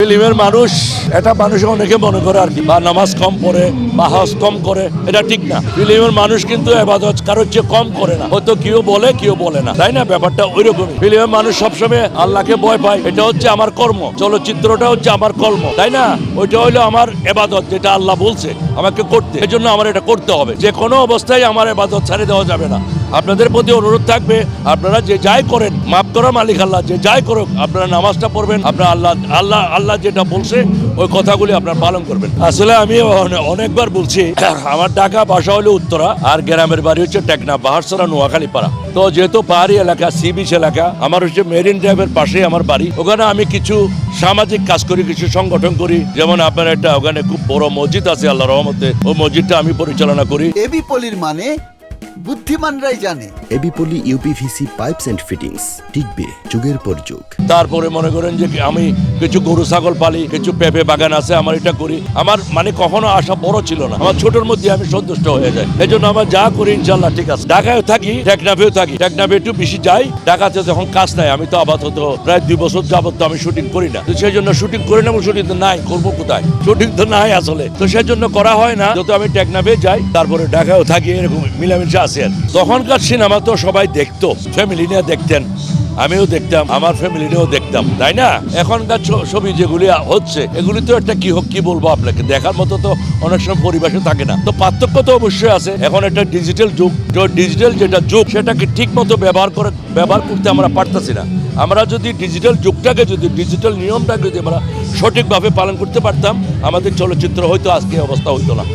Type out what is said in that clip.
ফিল্মের মানুষ, এটা মানুষ অনেকে মনে করে আর কি, বা নামাজ কম পড়ে বা হজ কম করে, এটা ঠিক না। ফিল্মের মানুষ কিন্তু ইবাদত কারোর চেয়ে কম করে না, হয়তো কেউ বলে কেউ বলে না, তাই না? ব্যাপারটা ওইরকমই। ফিল্মের মানুষ সবসময় আল্লাহকে ভয় পায়, এটা হচ্ছে আমার কর্ম, চলচ্চিত্রটা হচ্ছে আমার কর্ম, তাই না? ওইটা হইলো আমার ইবাদত, যেটা আল্লাহ বলছে আমাকে করতে, এই জন্য আমার এটা করতে হবে। যে কোনো অবস্থায় আমার ইবাদত ছেড়ে দেওয়া যাবে না। আপনাদের প্রতি অনুরোধ থাকবে, আপনারা যে যাই করেন, মাফ করা মালিক আল্লাহ, যে যাই করুক আপনারা নামাজটা পড়বেন, আপনার আল্লাহ যেটা বলছে ওই কথাগুলি আপনারা পালন করবেন। আসলে আমি অনেকবার বলছি, আমার ঢাকা বাসা হলো উত্তরা, আর গ্রামের বাড়ি হচ্ছে টেকনা, বাহারসরা, নোয়াখালী পাড়া। তো যেহেতু পাহাড়ি এলাকা, সি বিচ এলাকা, আমার হচ্ছে মেরিন ড্রাইভের পাশে আমার বাড়ি। ওখানে আমি কিছু সামাজিক কাজ করি, কিছু সংগঠন করি। যেমন আপনার একটা ওখানে খুব বড় মসজিদ আছে আল্লাহর রহমতে, ওই মসজিদটা আমি পরিচালনা করি। এবি পলির মানে বুদ্ধিমানরাই জানে। AB Poly UPVC pipes and fittings, টিকবে যুগের পর যুগ। তারপরে মনে করেন যে আমি কিছু গরু ছাগল পালি, কিছু পেঁপে বাগান আছে আমার, এটা করি। আমার মানে কখনো আশা বড় ছিল না, আমার ছোটর মধ্যে আমি সন্তুষ্ট হয়ে যাই। এই জন্য আমার যা করি ইনশাল্লাহ ঠিক আছে। ঢাকায় থাকি, টেকনাফেও থাকি, টেকনাফে একটু বেশি যাই। ঢাকাতে যখন কাজ নাই, আমি তো আপাতত প্রায় 2 বছর যাবত তো আমি শুটিং করি না, তো সেই জন্য শুটিং করি না। শুটিং তো নাই, করবো কোথায়? শুটিং তো নাই আসলে, তো সেই জন্য করা হয় না। যত আমি টেকনাফে যাই, তারপরে ঢাকায়ও থাকি, এরকম মিলামিশা আছে। তখনকার সিনেমা তো সবাই দেখতো, ফ্যামিলি নিয়ে দেখতেন, আমিও দেখতাম, আমার ফ্যামিলিও দেখতাম, তাই না? এখনকার ছবি যেগুলি হচ্ছে, এগুলি তো একটা কি বলবো আপনাকে, দেখার মতো তো অনেক সময় পরিবেশে থাকে না। তো পার্থক্য তো অবশ্যই আছে। এখন একটা ডিজিটাল যুগ, ডিজিটাল যেটা যুগ, সেটাকে ঠিক মতো ব্যবহার করতে আমরা পারতেছি না। আমরা যদি ডিজিটাল যুগটাকে, যদি ডিজিটাল নিয়মটাকে যদি আমরা সঠিকভাবে পালন করতে পারতাম, আমাদের চলচ্চিত্র হয়তো আজকে অবস্থা হইতো না।